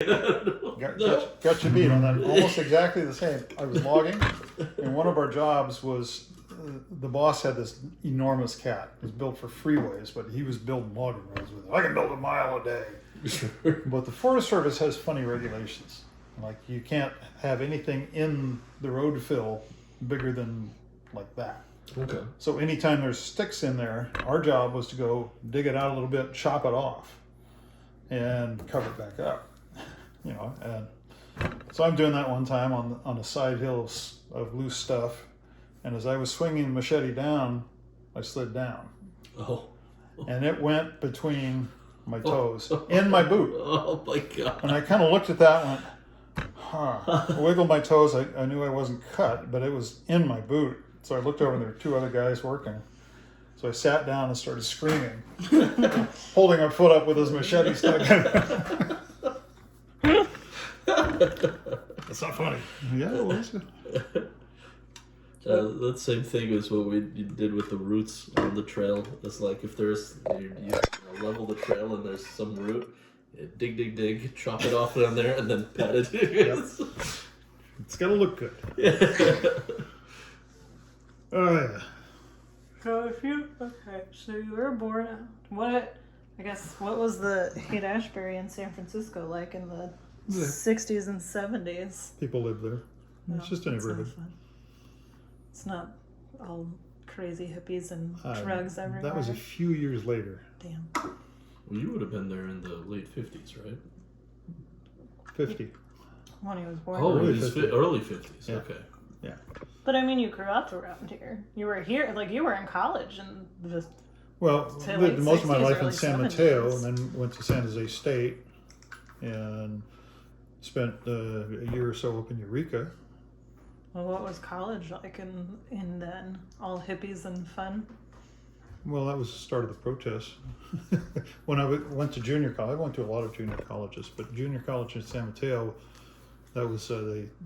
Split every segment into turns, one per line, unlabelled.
Got you beat on that. Almost exactly the same. I was logging, and one of our jobs was the boss had this enormous cat. It was built for freeways, but he was building logging roads with it. I can build a mile a day. But the Forest Service has funny regulations. Like you can't have anything in the road fill bigger than like that.
Okay.
So anytime there's sticks in there, our job was to go dig it out a little bit, chop it off, and cover it back up. You know, and so I'm doing that one time on a side hill of loose stuff, and as I was swinging the machete down, I slid down.
Oh.
And it went between my toes, in my boot.
Oh my God.
And I kind of looked at that and went, huh. I wiggled my toes. I knew I wasn't cut, but it was in my boot. So I looked over and there were two other guys working. So I sat down and started screaming, holding my foot up with his machete stuck in. That's not funny. Yeah, it was.
That same thing is what we did with the roots on the trail. It's like if there's, you level the trail and there's some root, dig, chop it off down there and then pat it.
Yep. It's got to look good. Oh, yeah.
So so you were born, what was the Haight-Ashbury in San Francisco like in the 60s and 70s?
People live there. It's just a neighborhood.
It's not all crazy hippies and drugs everywhere.
That was a few years later.
Damn.
Well, you would have been there in the late 50s, right?
50.
When he was born.
Oh,
Early
it was
50s.
early 50s.
Yeah.
Okay.
Yeah.
But I mean, you grew up around here. You were here, like you were in college and just.
Well,
To
lived
late
most of my
60s,
life in
early
San Mateo,
70s.
and then went to San Jose State, and spent a year or so up in Eureka.
Well, what was college like in then? All hippies and fun?
Well, that was the start of the protests. When I went to junior college, I went to a lot of junior colleges, but junior college in San Mateo, that was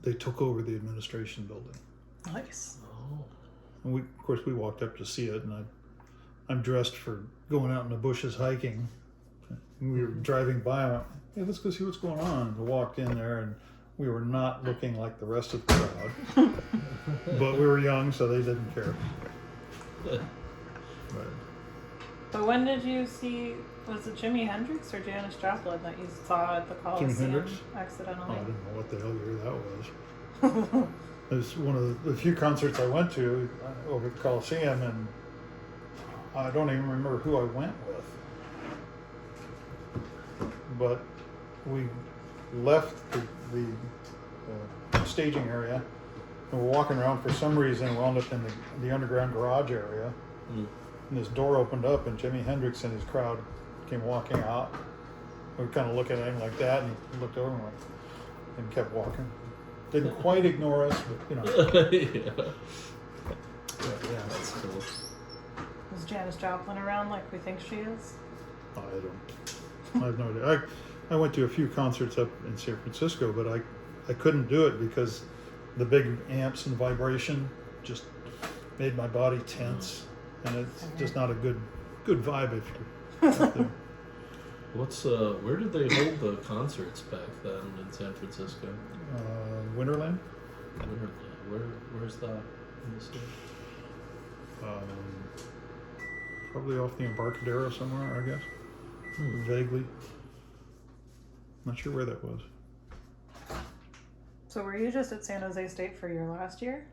they took over the administration building.
Nice.
Oh.
And of course, we walked up to see it, and I'm dressed for going out in the bushes hiking. And we were driving by, and I went, hey, let's go see what's going on. We walked in there, and we were not looking like the rest of the crowd. But we were young, so they didn't care.
But when did you see, was it Jimi Hendrix or Janis Joplin that you saw at the Coliseum
Hendrix?
accidentally?
Oh, I didn't know what the hell year that was. It was one of the few concerts I went to over at the Coliseum, and I don't even remember who I went with. But we left the staging area, and we're walking around. For some reason, we wound up in the underground garage area.
Mm.
And this door opened up, and Jimi Hendrix and his crowd came walking out. We were kind of looking at him like that, and he looked over and kept walking. Didn't quite ignore us, but you know.
Yeah.
Yeah.
That's cool.
Was Janis Joplin around like we think she is?
I have no idea. I went to a few concerts up in San Francisco, but I couldn't do it because the big amps and vibration just made my body tense, and it's just not a good vibe if you're up there.
Where did they hold the concerts back then in San Francisco?
Winterland.
Where's that in the state?
Probably off the Embarcadero somewhere, I guess. Vaguely. Not sure where that was.
So were you just at San Jose State for your last year?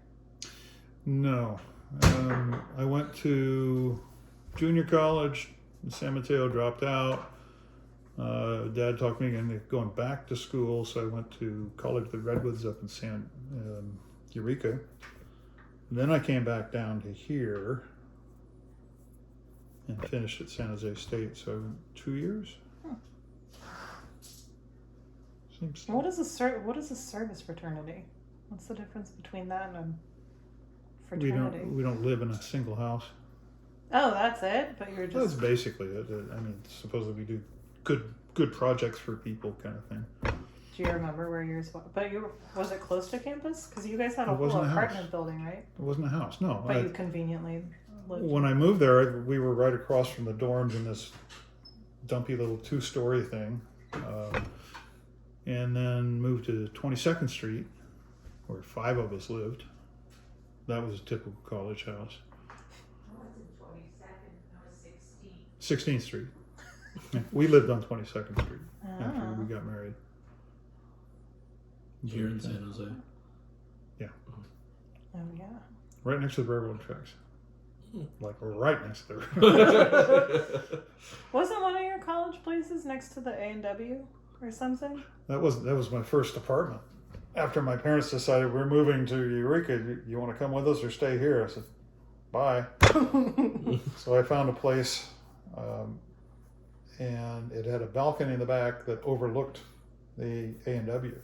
No. I went to junior college in San Mateo, dropped out. Dad talked me into going back to school, so I went to College of the Redwoods up in Eureka. Then I came back down to here and finished at San Jose State, so 2 years. Seems.
What is a service fraternity? What's the difference between that and a fraternity?
We don't live in a single house.
Oh, that's it. But you're
That's
just.
basically it. I mean, supposedly we do good projects for people, kind of thing.
Do you remember where yours was? But was it close to campus? Because you guys had a
It
whole
wasn't a house.
apartment building, right?
It wasn't a house, no.
But you conveniently lived.
When I moved there, we were right across from the dorms in this dumpy little 2-story thing. and then moved to 22nd Street, where 5 of us lived. That was a typical college house.
I was in 22nd, I was 16.
16th Street. Yeah, we lived on 22nd Street after
Oh.
we got married.
Here in San Jose.
Oh yeah.
Right next to the railroad tracks. Like right next to the
Wasn't one of your college places next to the A&W or something?
That was my first apartment. After my parents decided we're moving to Eureka, you want to come with us or stay here? I said, bye. So I found a place, and it had a balcony in the back that overlooked the A&W.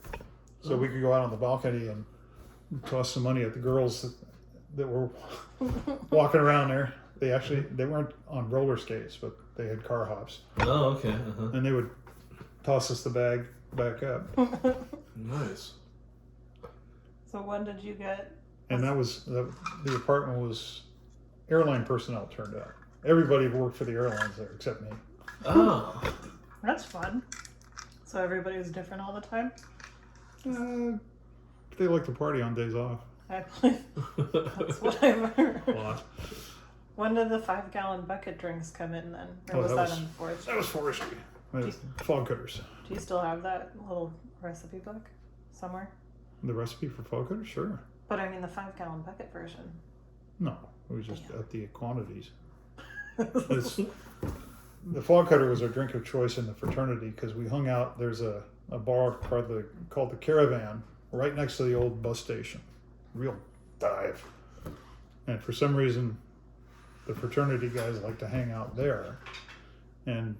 So we could go out on the balcony and toss some money at the girls that were walking around there. They weren't on roller skates, but they had car hops,
Oh, okay. Uh-huh.
and they would toss us the bag back up.
Nice.
So when did you get?
And the apartment was airline personnel turned out. Everybody worked for the airlines there except me.
Oh.
That's fun. So everybody was different all the time.
They like to party on days off.
Actually, that's what I've heard.
A lot.
When did the 5-gallon bucket drinks come in then? Or
Oh,
was
that
that
was-
in fourth?
That was forestry. That was fog cutters.
Do you still have that little recipe book somewhere?
The recipe for fog cutters? Sure.
But I mean the 5-gallon bucket version.
No, it was just
Damn.
at the quantities. It's- the fog cutter was our drink of choice in the fraternity because we hung out. There's a bar called the Caravan right next to the old bus station. Real dive. And for some reason, the fraternity guys like to hang out there. And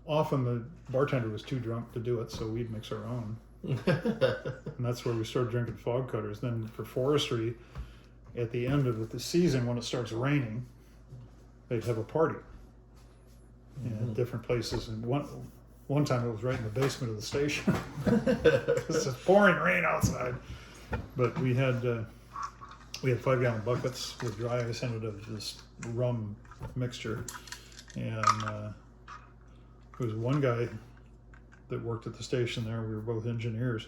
often the bartender was too drunk to do it, so we'd mix our own. And that's where we started drinking fog cutters. Then for forestry, at the end of the season, when it starts raining, they'd have a party in different places. And one time it was right in the basement of the station. It's just pouring rain outside. But we had 5-gallon buckets with dry ice in it of this rum mixture. And there was one guy that worked at the station there. We were both engineers.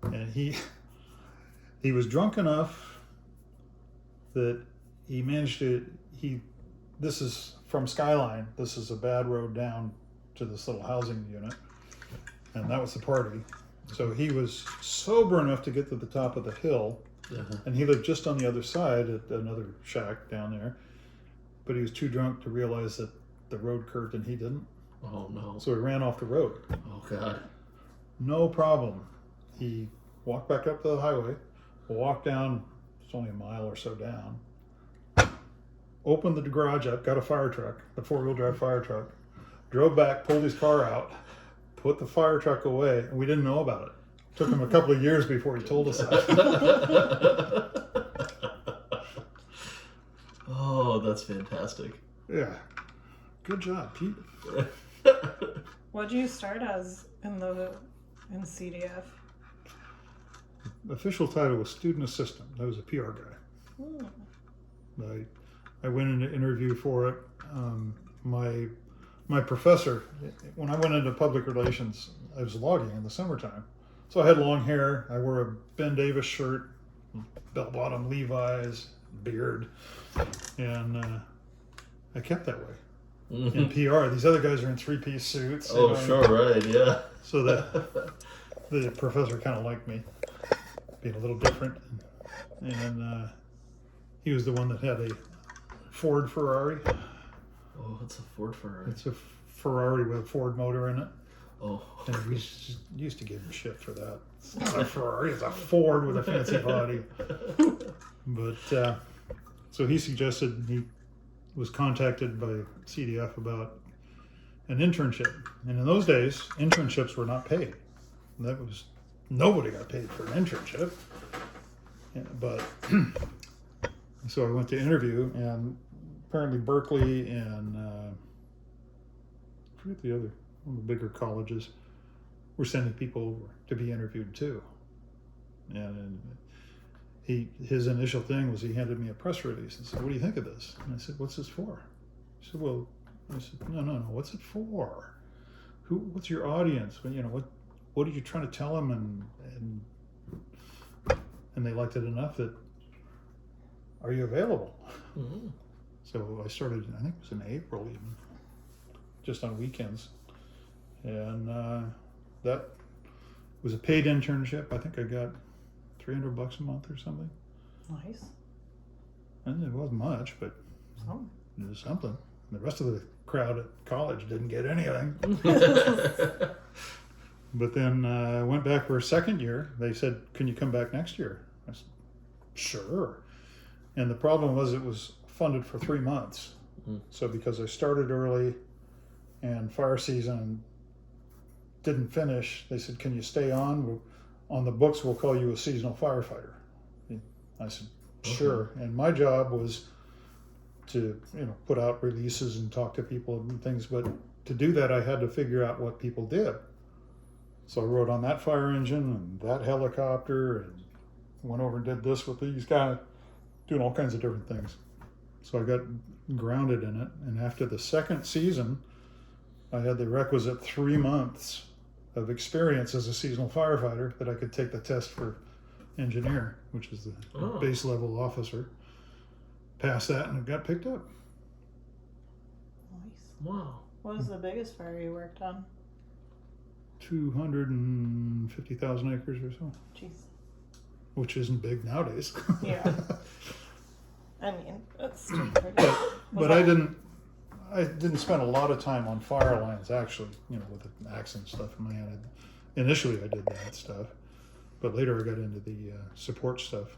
And he was drunk enough that he managed to, this is from Skyline. This is a bad road down to this little housing unit. And that was the party. So he was sober enough to get to the top of the hill.
Uh-huh.
And he lived just on the other side at another shack down there. But he was too drunk to realize that the road curved and he didn't.
Oh, no.
So he ran off the road.
Oh, God.
No problem. He walked back up the highway, walked down, it's only a mile or so down, opened the garage up, got a fire truck, the 4-wheel drive fire truck, drove back, pulled his car out, put the fire truck away, and we didn't know about it. Took him a couple of years before he told us that.
Oh, that's fantastic.
Yeah. Good job, Pete.
What did you start as in CDF?
Official title was student assistant. I was a PR guy.
Hmm.
I went in to interview for it. My professor, when I went into public relations, I was logging in the summertime. So I had long hair. I wore a Ben Davis shirt, bell-bottom Levi's, beard, and I kept that way. In PR, these other guys are in 3-piece suits. you
Oh,
know,
sure, right, yeah.
So that the professor kind of liked me, being a little different, and he was the one that had a Ford Ferrari.
Oh, it's a Ford Ferrari.
It's a Ferrari with a Ford motor in it,
Oh.
and we used to give him shit for that. It's not a Ferrari; it's a Ford with a fancy body. But so he suggested, he was contacted by CDF about an internship, and in those days, internships were not paid. Nobody got paid for an internship. Yeah, but so I went to interview, and apparently Berkeley and I forget the other one of the bigger colleges were sending people over to be interviewed too. And his initial thing was he handed me a press release and said, "What do you think of this?" And I said, "What's this for?" He said, "Well," I said, no, what's it for? What's your audience? What what are you trying to tell them? And they liked it enough that, are you available?
Mhm.
So I started, I think it was in April even, just on weekends. And that was a paid internship. I think I got $300 a month or something.
Nice.
And it wasn't much, but
Oh.
it was something. The rest of the crowd at college didn't get anything. But then I went back for a second year. They said, can you come back next year? I said, sure. And the problem was it was funded for 3 months.
Mm.
So because I started early and fire season didn't finish, they said, can you stay on? On the books, we'll call you a seasonal firefighter. I said, sure. And my job was to, put out releases and talk to people and things. But to do that, I had to figure out what people did. So I wrote on that fire engine and that helicopter and went over and did this with these guys, doing all kinds of different things. So I got grounded in it. And after the second season, I had the requisite 3 months of experience as a seasonal firefighter that I could take the test for engineer, which is the
Oh.
base level officer. Passed that and it got picked up.
Nice.
Wow.
What was the biggest fire you worked on?
250,000 acres or so,
Jeez.
which isn't big nowadays.
Yeah. I mean, that's still pretty.
But I didn't spend a lot of time on fire lines actually, with the axe and stuff in my hand. Initially I did that stuff, but later I got into the support stuff.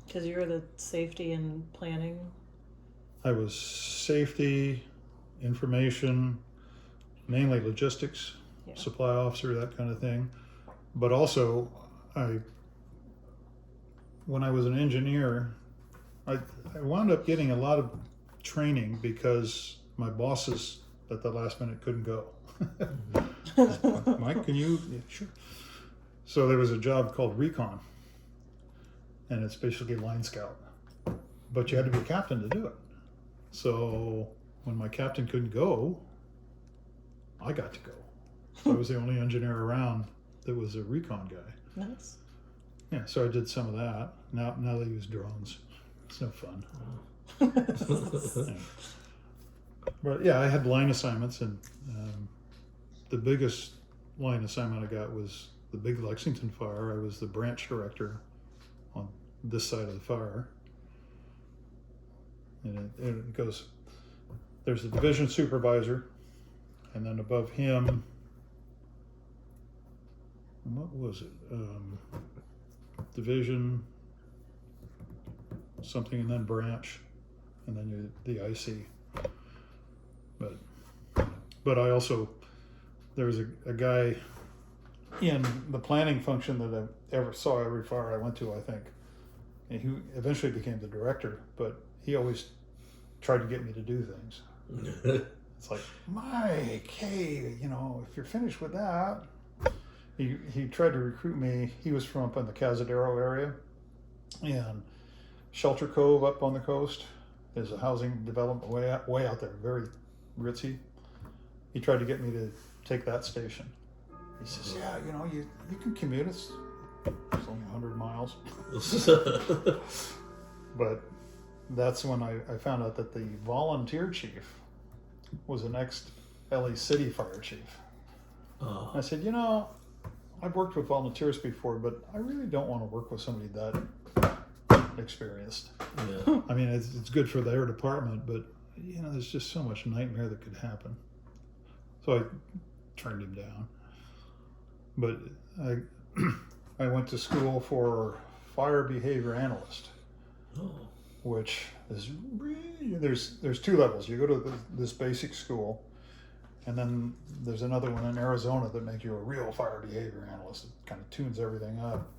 Because you were the safety and planning.
I was safety, information, mainly logistics,
Yeah.
supply officer, that kind of thing. But also, when I was an engineer, I wound up getting a lot of training because my bosses at the last minute couldn't go. Mike, can you? Yeah, sure. So there was a job called recon, and it's basically line scout, but you had to be a captain to do it. So when my captain couldn't go, I got to go. So I was the only engineer around that was a recon guy.
Nice.
Yeah, so I did some of that. Now they use drones. It's no fun. Yeah. But yeah, I had line assignments, and the biggest line assignment I got was the big Lexington fire. I was the branch director on this side of the fire. And it goes, there's a division supervisor, and then above him, what was it? Division, something, and then branch, and then you're the IC. But I also, there was a guy in the planning function that I ever saw every fire I went to, I think. And he eventually became the director, but he always tried to get me to do things. It's like, Mike, hey, if you're finished with that. He tried to recruit me. He was from up in the Cazadero area. And Shelter Cove up on the coast. There's a housing development way out there, very ritzy. He tried to get me to take that station. He says, yeah, you can commute. It's only 100 miles. But that's when I found out that the volunteer chief was an ex-LA City fire chief.
Oh.
I said, I've worked with volunteers before, but I really don't want to work with somebody that experienced.
Yeah.
I mean, it's good for their department, but there's just so much nightmare that could happen. So I turned him down. But I went to school for fire behavior analyst,
Oh.
which is really, there's 2 levels. You go to this basic school, and then there's another one in Arizona that makes you a real fire behavior analyst. It kind of tunes everything up.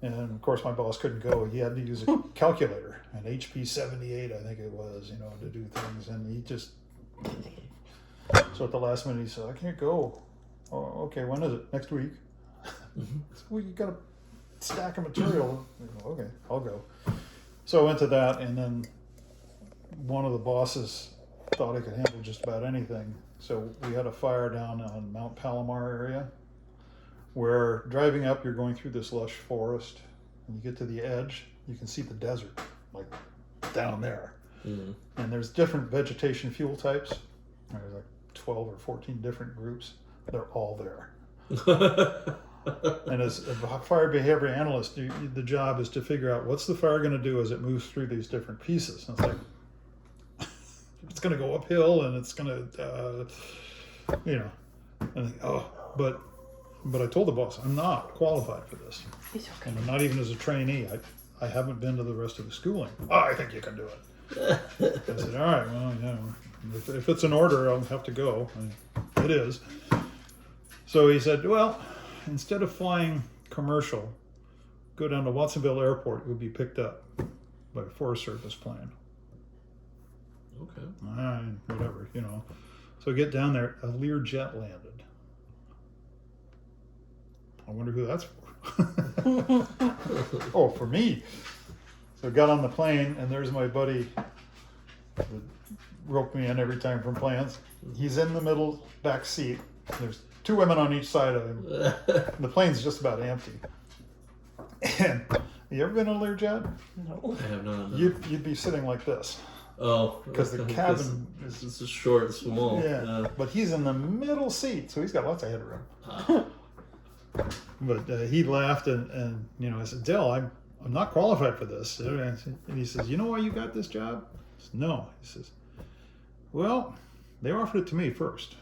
And of course, my boss couldn't go. He had to use a calculator, an HP 78, I think it was, to do things. And he just, so at the last minute, he said, I can't go. Oh, okay, when is it? Next week. So, well, you got a stack of material. Okay, I'll go. So I went to that, and then one of the bosses thought I could handle just about anything. So we had a fire down on Mount Palomar area where driving up, you're going through this lush forest, and you get to the edge, you can see the desert, like down there.
Mm.
And there's different vegetation fuel types. There's like 12 or 14 different groups. They're all there. And as a fire behavior analyst, the job is to figure out what's the fire going to do as it moves through these different pieces. And it's like, it's going to go uphill, and it's going to, and I think, but I told the boss, I'm not qualified for this.
It's okay.
And I'm not even as a trainee. I haven't been to the rest of the schooling. I think you can do it. I said, all right, well, if it's an order, I'll have to go. It is. So he said, well, instead of flying commercial, go down to Watsonville Airport. You'll be picked up by a Forest Service plane.
Okay.
Whatever. So I get down there, a Learjet landed. I wonder who that's for. Oh, for me. So I got on the plane, and there's my buddy that roped me in every time from planes. He's in the middle back seat. There's two women on each side of him. The plane's just about empty. And you ever been on a Learjet?
No.
I have not.
You'd be sitting like this.
Oh,
Because the cabin is...
It's just short and small.
Yeah, but he's in the middle seat, so he's got lots of headroom. But he laughed, and I said, Dell, I'm not qualified for this. And he says, you know why you got this job? I said, no. He says, well, they offered it to me first.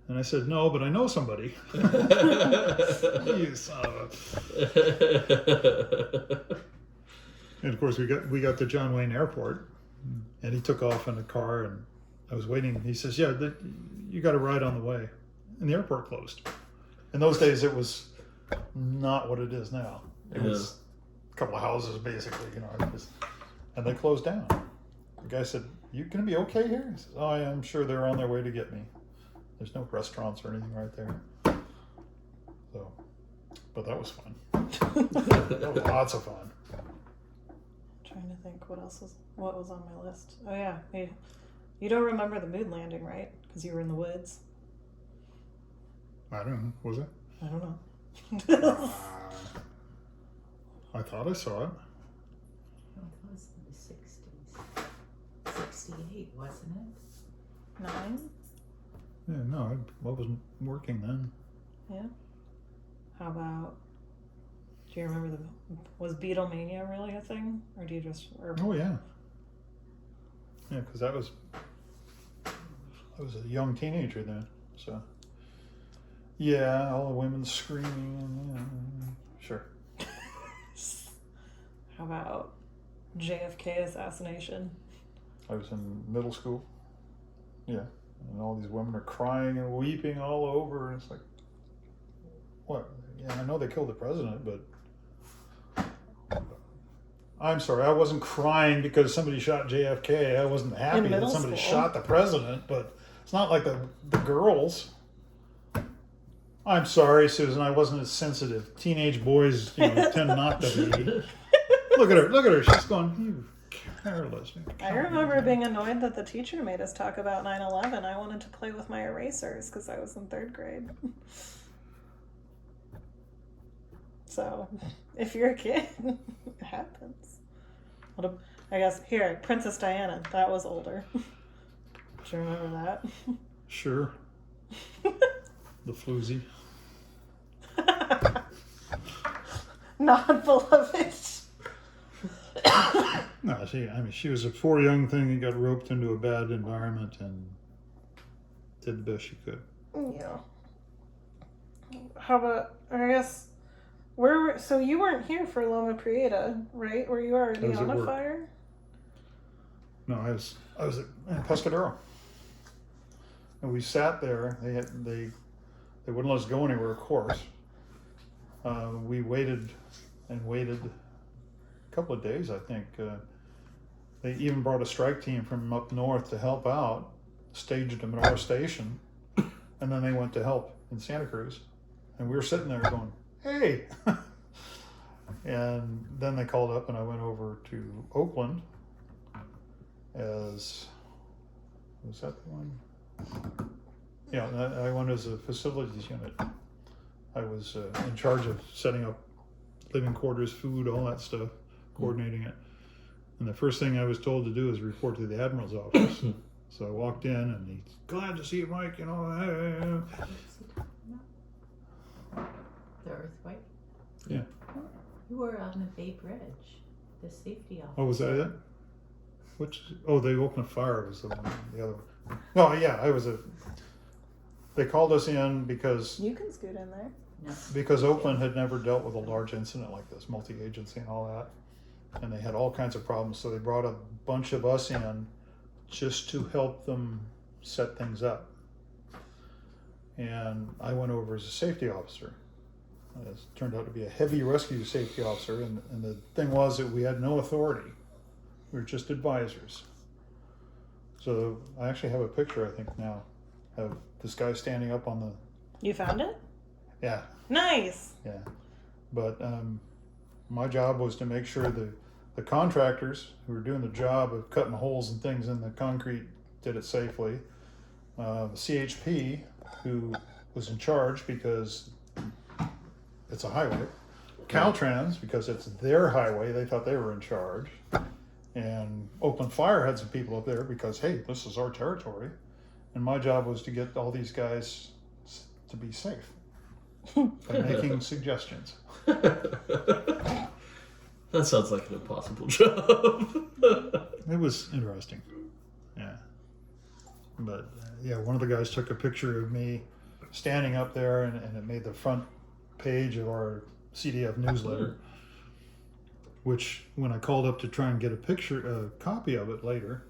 And I said, no, but I know somebody. You son of a... And of course, we got to John Wayne Airport, and he took off in a car, and I was waiting. He says, yeah, you got a ride on the way. And the airport closed. In those days, it was not what it is now. It was a couple of houses, basically, and they closed down. The guy said, you going to be okay here? He says, oh, yeah, I'm sure they're on their way to get me. There's no restaurants or anything right there. So, but that was fun. That was lots of fun.
Trying to think what was on my list. Oh yeah, you don't remember the moon landing, right? Because you were in the woods.
I don't know. Was it?
I don't know.
I thought I saw it.
It was in the 60s. 68, wasn't it?
9?
Yeah, no, I wasn't working then.
Yeah. How about? Do you remember was Beatlemania really a thing, or do you just?
Oh yeah. Yeah, because I was a young teenager then, so. Yeah, all the women screaming. Sure.
How about JFK assassination?
I was in middle school. Yeah, and all these women are crying and weeping all over, and it's like, what? Yeah, I know they killed the president, but I'm sorry, I wasn't crying because somebody shot JFK. I wasn't happy that
middle
somebody
school?
shot the president, but it's not like the girls. I'm sorry, Susan, I wasn't as sensitive. Teenage boys, tend not to be. Look at her. She's going, you careless.
I remember being annoyed that the teacher made us talk about 9/11. I wanted to play with my erasers because I was in 3rd grade. So, if you're a kid, it happens. I guess, here, Princess Diana, that was older. Do you remember that?
Sure. The floozy.
Not beloved.
No, she was a poor young thing that got roped into a bad environment and did the best she could.
Yeah. How about, I guess, so you weren't here for Loma Prieta, right? Were you already
I was
on
at
a
work.
fire?
No, I was at Pescadero. And we sat there. They wouldn't let us go anywhere, of course. We waited and waited a couple of days, I think. They even brought a strike team from up north to help out, staged at Menorah Station, and then they went to help in Santa Cruz. And we were sitting there going, hey! And then they called up and I went over to Oakland was that the one? Yeah, I went as a facilities unit. I was in charge of setting up living quarters, food, all that stuff, coordinating it. And the first thing I was told to do is report to the Admiral's office. So I walked in, and he's glad to see you, Mike. You know,
What's he talking about? The earthquake?
Yeah.
You were on the Bay Bridge, the safety officer.
oh, was that it? Which? Oh, they opened a fire. Was the one? The other one? No, yeah, I was a. They called us in because
You can scoot in there.
No.
Oakland had never dealt with a large incident like this, multi-agency and all that, and they had all kinds of problems. So they brought a bunch of us in just to help them set things up. And I went over as a safety officer. It turned out to be a heavy rescue safety officer, and the thing was that we had no authority. We were just advisors. So I actually have a picture, I think now, of this guy standing up on the,
You found it?
yeah,
Nice.
yeah. But my job was to make sure the contractors who were doing the job of cutting holes and things in the concrete did it safely. The CHP, who was in charge because it's a highway. Caltrans, because it's their highway, they thought they were in charge. And Oakland Fire had some people up there because, hey, this is our territory. And my job was to get all these guys to be safe by making suggestions.
That sounds like an impossible job.
It was interesting. Yeah. But yeah, one of the guys took a picture of me standing up there, and it made the front page of our CDF newsletter. Which, when I called up to try and get a copy of it later,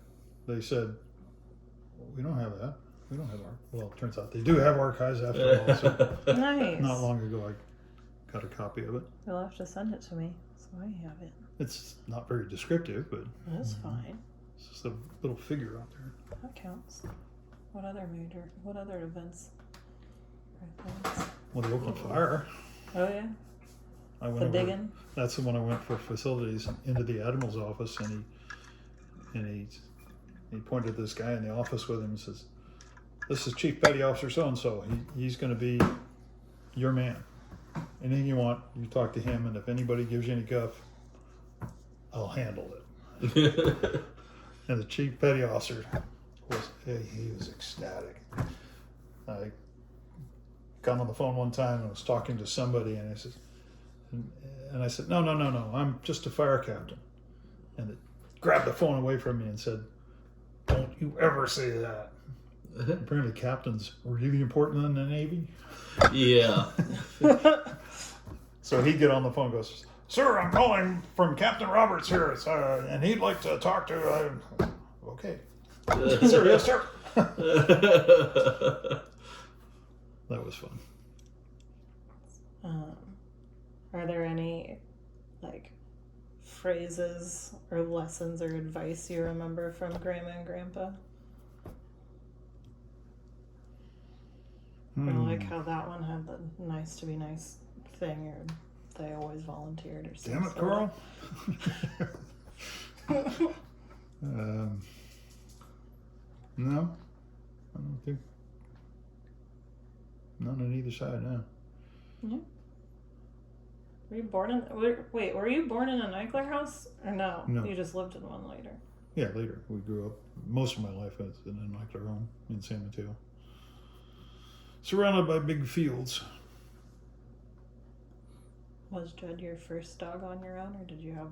they said, "We don't have that. We don't have well, it turns out they do have archives after all." So
Nice.
not long ago, I got a copy of it.
You'll have to send it to me so I have it.
It's not very descriptive, but
That's fine.
it's just a little figure out there.
That counts. What other events? Or things?
Well, the Oakland Fire.
Oh yeah,
I went
the
over.
digging.
That's the one I went for facilities into the Admiral's office, and he pointed to this guy in the office with him and says, "This is Chief Petty Officer so and so. He's going to be your man. Anything you want, you talk to him, and if anybody gives you any guff, I'll handle it." And the Chief Petty Officer he was ecstatic. I got on the phone one time and was talking to somebody, and I said, no, I'm just a fire captain. And it grabbed the phone away from me and said, "Don't you ever say that." Apparently captains were really important in the Navy.
Yeah.
So he'd get on the phone and goes, "Sir, I'm calling from Captain Roberts here, and he'd like to talk to..." Okay. Sir, yes, sir. That was fun.
Are there any like phrases or lessons or advice you remember from Grandma and Grandpa? Or like how that one had the nice to be nice thing, or they always volunteered or something.
Damn it, Carl. No, I don't think. None on either side, no.
Yeah. Were you born in? Wait, were you born in a Eichler house or no?
No.
You just lived in one later.
Yeah, later. We grew up, most of my life I was in an Eichler home in San Mateo. Surrounded by big fields.
Was Jed your first dog on your own, or did you have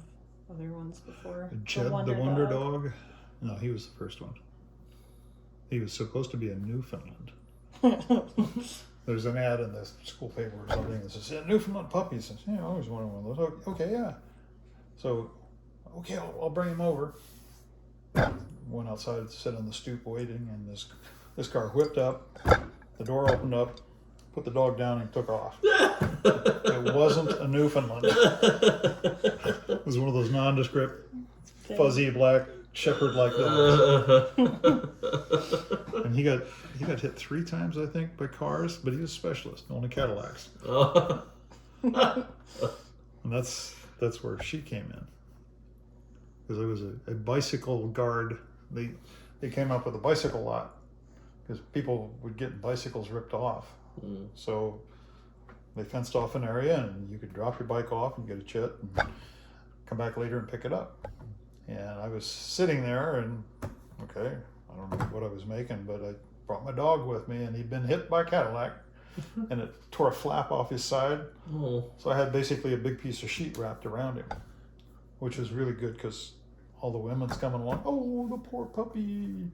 other ones before?
Jed, the Wonder Dog? No, he was the first one. He was supposed to be a Newfoundland. There's an ad in the school paper or something that says, "Newfoundland puppies." I said, "Yeah, I always wanted one of those." Okay, yeah. So, okay, I'll bring him over. Went outside, sit on the stoop waiting, and this car whipped up. The door opened up, put the dog down, and took off. It wasn't a Newfoundland. It was one of those nondescript, fuzzy black shepherd-like dogs. And he got hit 3 times, I think, by cars, but he was a specialist, only Cadillacs. And that's where she came in, because there was a bicycle guard. They came up with a bicycle lot because people would get bicycles ripped off. So they fenced off an area, and you could drop your bike off and get a chit and come back later and pick it up. And I was sitting there, and okay, I don't know what I was making, but I brought my dog with me, and he'd been hit by a Cadillac, and it tore a flap off his side.
Oh.
So I had basically a big piece of sheet wrapped around him, which was really good because all the women's coming along. Oh, the poor puppy.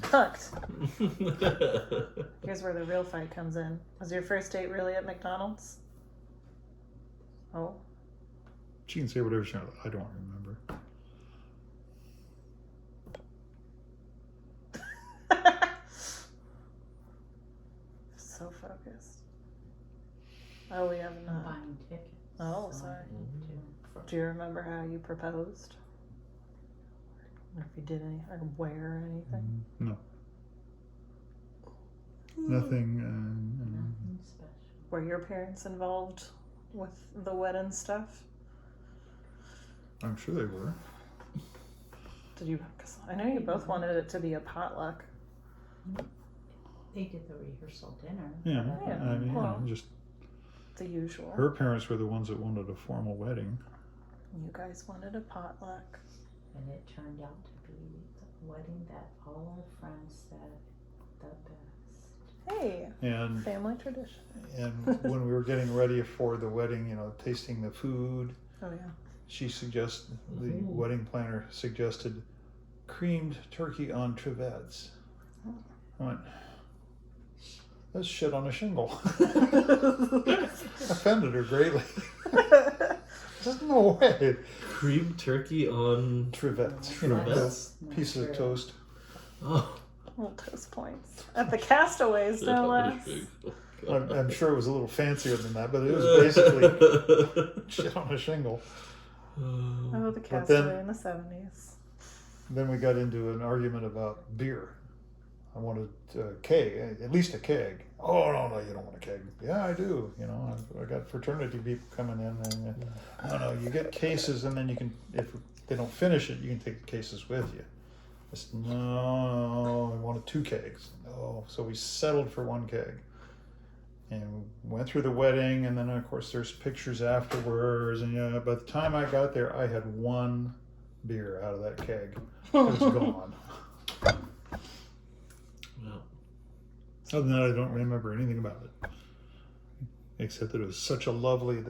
Hooked. Here's where the real fight comes in. Was your first date really at McDonald's? Oh.
She can say whatever she wants. I don't remember.
So focused. Oh, we have not.
Buying tickets.
Oh,
so I
sorry.
need to-
Do you remember how you proposed? Or if you did any, or where or anything?
No. Nothing.
Nothing special.
Were your parents involved with the wedding stuff?
I'm sure they were.
Did you? Cause I know you both wanted it to be a potluck.
They did the rehearsal dinner.
Yeah.
but
Yeah.
I mean,
Well.
just
The usual.
her parents were the ones that wanted a formal wedding.
You guys wanted a potluck.
And it turned out to be the wedding that all our friends said the best.
Hey,
And
family tradition.
when we were getting ready for the wedding, tasting the food,
Oh yeah.
the
Ooh.
wedding planner suggested creamed turkey on trevettes. I went, that's shit on a shingle. Offended her greatly. There's no way.
Cream turkey on.
Trevettes,
Trevettes?
the pieces of toast.
Oh.
Little toast points at the Castaways, no less.
I'm sure it was a little fancier than that, but it was basically shit on a shingle.
Oh, the
But then-
Castaway in the 70s.
Then we got into an argument about beer. I wanted a keg, at least a keg. Oh, no, you don't want a keg. Yeah, I do. I got fraternity people coming in, and no, you get cases, and then you can, if they don't finish it, you can take the cases with you. I said, no, I wanted 2 kegs. No, so we settled for 1 keg. And we went through the wedding, and then of course there's pictures afterwards, and by the time I got there, I had 1 beer out of that keg. It was gone.
Well,
Other than that, I don't remember anything about it, except that it was such a lovely.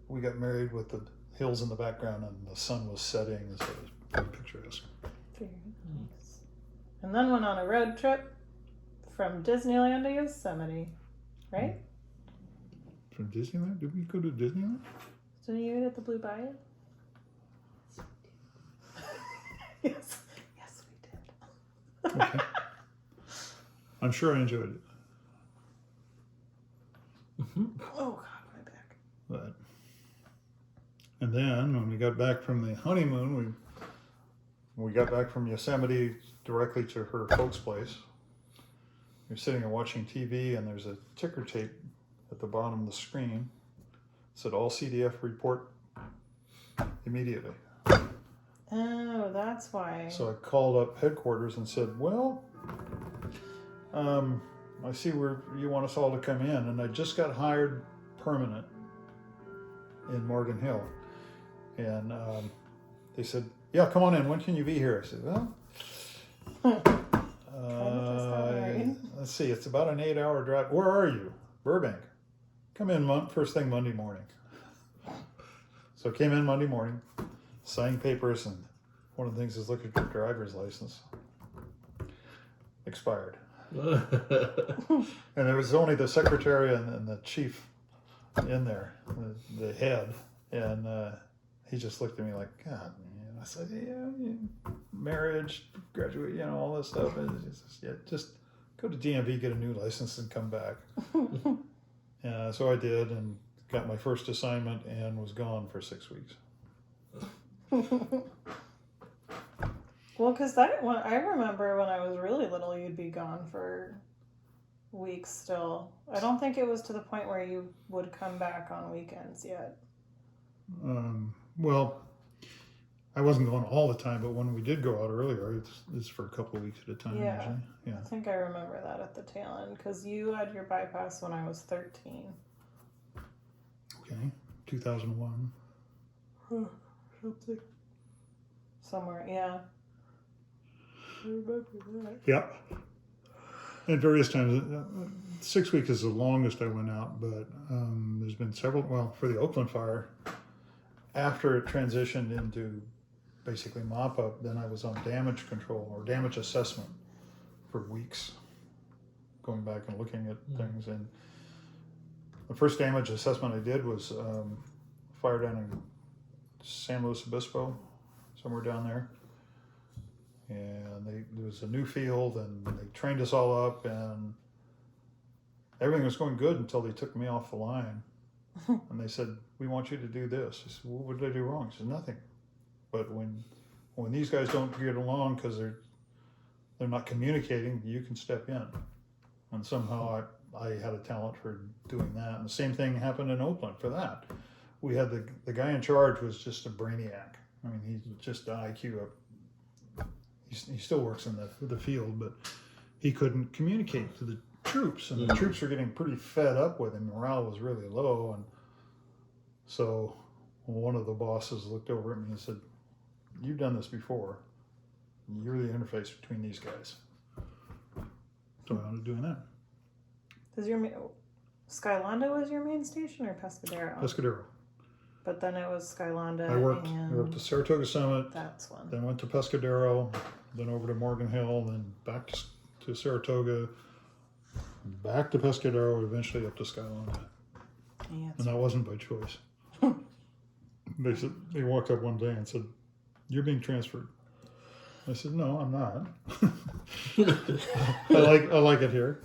We got married with the hills in the background, and the sun was setting, and so it was very picturesque.
Very nice. And then went on a road trip from Disneyland to Yosemite, right?
From Disneyland? Did we go to Disneyland?
Didn't you eat at the Blue Bayou? Yes, yes, we did.
Okay. I'm sure I enjoyed it.
Oh God, my back.
But and then when we got back from the honeymoon, we got back from Yosemite directly to her folks' place. You're sitting and watching TV, and there's a ticker tape at the bottom of the screen. It said all CDF report immediately.
Oh, that's why.
So I called up headquarters and said, well, I see where you want us all to come in, and I just got hired permanent in Morgan Hill. And they said, yeah, come on in. When can you be here? I said, well, let's see, it's about an 8-hour drive. Where are you? Burbank. Come in first thing Monday morning. So I came in Monday morning, signed papers, and one of the things is look at your driver's license. Expired. And there was only the secretary and the chief in there, the head, and he just looked at me like, God, man. I said, yeah, marriage, graduate, all this stuff. And just go to DMV, get a new license, and come back. So I did, and got my first assignment, and was gone for 6 weeks.
Well, because I remember when I was really little, you'd be gone for weeks still. I don't think it was to the point where you would come back on weekends yet.
Well, I wasn't going all the time, but when we did go out earlier, it's for a couple of weeks at a time
Yeah.
usually. Yeah.
I think I remember that at the tail end, because you had your bypass when I was 13.
2001.
Something. Somewhere, yeah. I remember that.
Yeah. At various times, 6 weeks is the longest I went out, but there's been several. Well, for the Oakland fire, after it transitioned into basically mop up, then I was on damage control or damage assessment for weeks, going back and looking at things. And the first damage assessment I did was fire down in San Luis Obispo, somewhere down there. And there was a new field, and they trained us all up, and everything was going good until they took me off the line. And they said, "We want you to do this." I said, "Well, what did I do wrong?" I said, "Nothing. But when these guys don't get along because they're not communicating, you can step in." And somehow I had a talent for doing that. And the same thing happened in Oakland for that. We had the guy in charge was just a brainiac. I mean, he's just an IQ up. He still works in the field, but he couldn't communicate to the troops, and the troops were getting pretty fed up with him. Morale was really low, and so one of the bosses looked over at me and said, "You've done this before. You're the interface between these guys." So I ended up doing that.
Does your Skylonda was your main station or Pescadero?
Pescadero.
But then it was Skylonda.
I worked
and
to Saratoga Summit,
that's one.
then went to Pescadero, then over to Morgan Hill, then back to Saratoga, back to Pescadero, eventually up to Skylonda.
Yeah,
And that wasn't by choice. They walked up one day and said, "You're being transferred." I said, "No, I'm not. I like it here."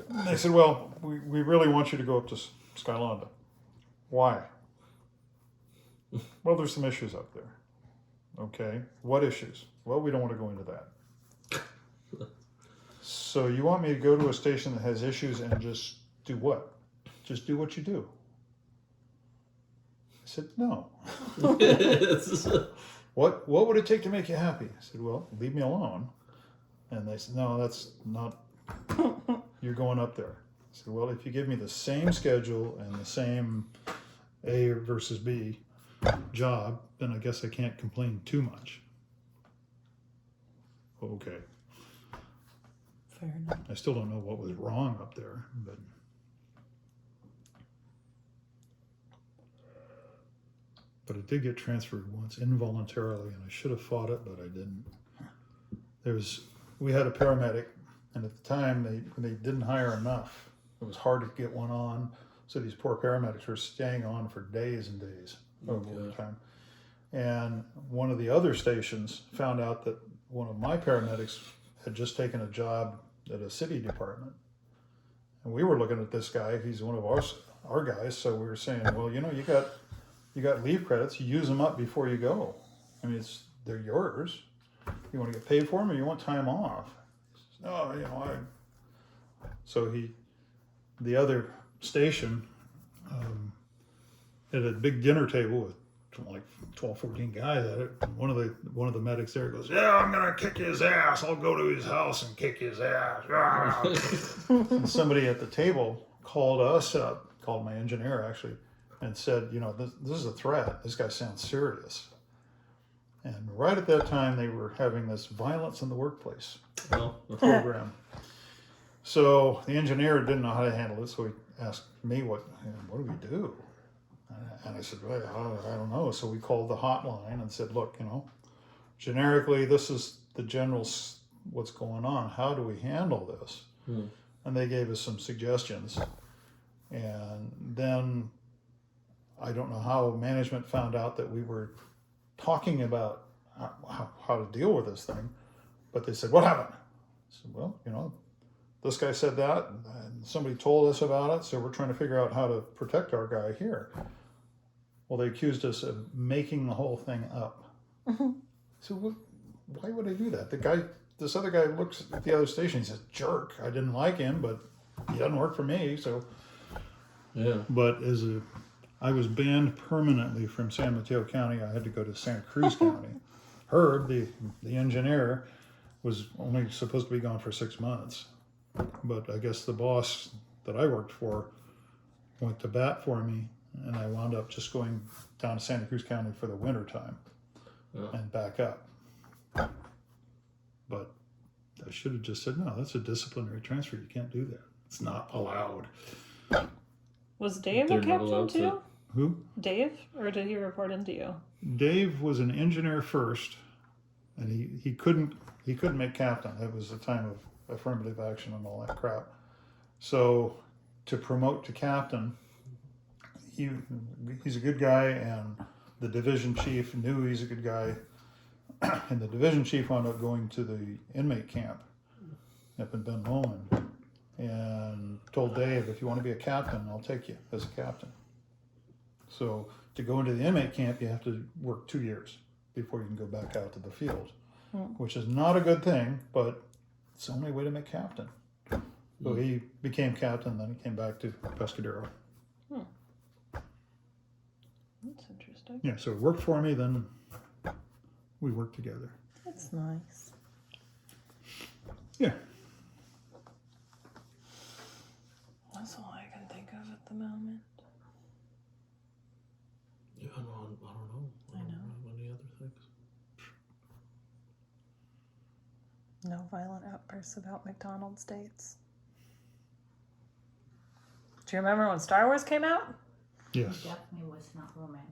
And they said, "Well, we really want you to go up to Skylonda." "Why?" "Well, there's some issues up there." "Okay, what issues?" "Well, we don't want to go into that." "So you want me to go to a station that has issues and just do what? Just do what you do?" I said, "No." What would it take to make you happy?" I said, "Well, leave me alone." And they said, "No, that's not, you're going up there." I said, "Well, if you give me the same schedule and the same A versus B job, then I guess I can't complain too much." Okay.
fair enough.
I still don't know what was wrong up there, but I did get transferred once involuntarily, and I should have fought it, but I didn't. We had a paramedic, and at the time they didn't hire enough. It was hard to get one on, so these poor paramedics were staying on for days and days over time. And one of the other stations found out that one of my paramedics had just taken a job at a city department, and we were looking at this guy. He's one of our guys, so we were saying, "Well, you got leave credits. You use them up before you go. I mean, they're yours. You want to get paid for them, or you want time off?" He says, "No, So the other station, had a big dinner table with like 12, 14 guys at it. And one of the medics there goes, "Yeah, I'm gonna kick his ass. I'll go to his house and kick his ass." And somebody at the table called my engineer actually, and said, "This is a threat. This guy sounds serious." And right at that time, they were having this violence in the workplace program. So the engineer didn't know how to handle it, so he asked me, what do we do? And I said, "Well, I don't know." So we called the hotline and said, "Look, generically, this is the general's what's going on. How do we handle this?" And they gave us some suggestions. And then I don't know how management found out that we were talking about how to deal with this thing, but they said, "What happened?" I said, "Well, this guy said that, and somebody told us about it, so we're trying to figure out how to protect our guy here." Well, they accused us of making the whole thing up. So why would I do that? This other guy looks at the other station, he's a jerk. I didn't like him, but he doesn't work for me, so.
Yeah.
But I was banned permanently from San Mateo County. I had to go to Santa Cruz County. Herb, the engineer, was only supposed to be gone for 6 months. But I guess the boss that I worked for went to bat for me and I wound up just going down to Santa Cruz County for the winter time
Oh.
and back up. But I should have just said, no, that's a disciplinary transfer. You can't do that. It's not allowed.
Was Dave
They're
a
not
captain
allowed to-
too?
Who?
Dave, or did he report into you?
Dave was an engineer first, and he couldn't make captain. It was the time of affirmative action and all that crap. So to promote to captain, he's a good guy, and the division chief knew he's a good guy, and the division chief wound up going to the inmate camp up in Ben Lomond and told Dave, if you want to be a captain, I'll take you as a captain. So to go into the inmate camp, you have to work 2 years before you can go back out to the field, which is not a good thing, but it's the only way to make captain. So he became captain, then he came back to Pescadero.
That's interesting.
Yeah, so it worked for me, then we worked together.
That's nice.
Yeah.
That's all I can think of at the moment.
Yeah, I don't know.
I know.
Have any other things?
No violent outbursts about McDonald's dates. Do you remember when Star Wars came out?
It
Yes.
definitely was not romantic.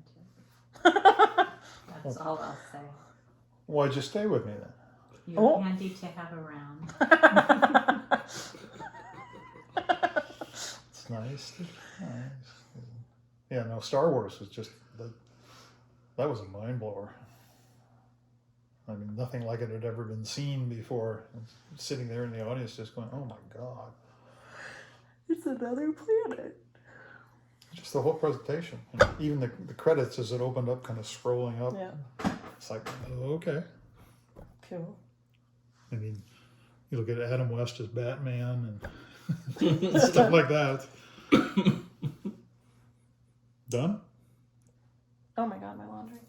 That's all I'll say.
Why'd you stay with me then?
You're
Oh.
handy to have around.
It's nice. Yeah, no, Star Wars was just, that was a mind blower. I mean, nothing like it had ever been seen before. Sitting there in the audience just going, oh my God.
It's another planet.
Just the whole presentation. And even the credits as it opened up, kind of scrolling up.
Yeah.
It's like, oh, okay.
Cool.
I mean, you look at Adam West as Batman and stuff like that. Done?
Oh my god, my laundry.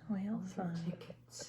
Well, fun.
Tickets.